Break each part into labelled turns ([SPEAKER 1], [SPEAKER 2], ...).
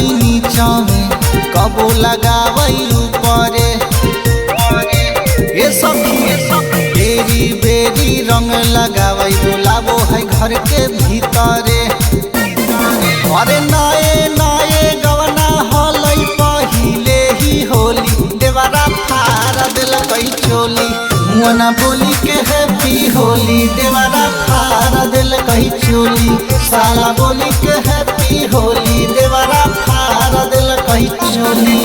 [SPEAKER 1] लगावई नीचा में कबो लगावई ऊपरे। ये सखी बेरी बेरी रंग लगावई बोलावो है घर के भीतरे। अरे नाये नाये गवना होलई पहिले ही होली देवरा फार दिलकई चोली। मुअना बोली के हैप्पी होली देवरा फार दिलकई चोली। साला बोली के हैप्पी होली देवरा फार दिलकई चोली।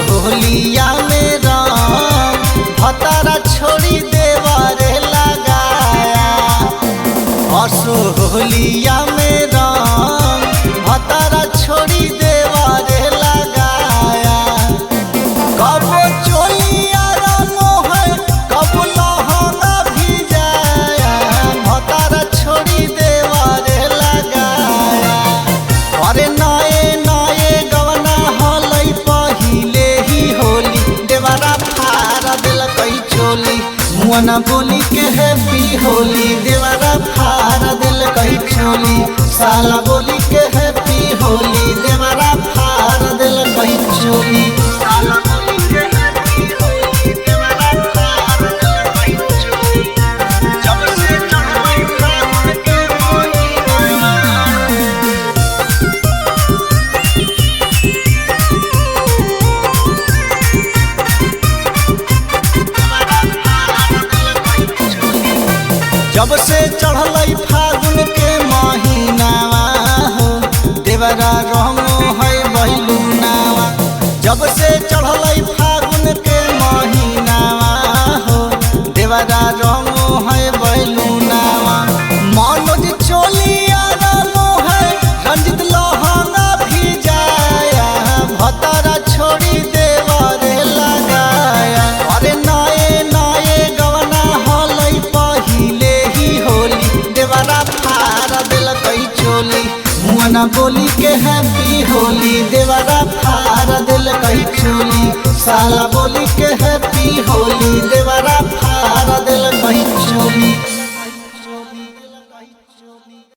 [SPEAKER 1] होलिया में रंग भतारा छोड़ी देवरे लगाया। होलिया में रंग भतारा छोड़ी देवरे लगाया। कबो चोलिया रंगो है कबो लहंगा भी जाया। भतारा छोड़ी देवरे लगाया। अरे नाये नाये गवना होलई पहिले ही होली देवरा फार दिलकई चोली। मुअना बोली के हैप्पी होली देवरा फार दिलकई चोली। साला बोली के हैप्पी होली देवरा फार दिलकई चोली। साला बोली के हैप्पी होली देवरा फार दिलकई चोली। जब से चढ़ई फार के महीना जब से चढ़लई फागुन के महीनावा हो देवरा रंगो है बैलूनावा। जब से चढ़लई फागुन के महीनावा हो देवरा रंगो है बैलूनावा। मनोज चोलिया रंगो है रंजित लहंगा भी जाया। भतारा छोड़ी देवरे लगाया। अरे नाये नाये गवना होलई पहिले ही होली देवरा फार दिलकई चोली। मुअना बोली के हैप्पी होली देवरा फार दिलकई चोली। साला बोली के हैप्पी होली देवरा फार दिलकई चोली।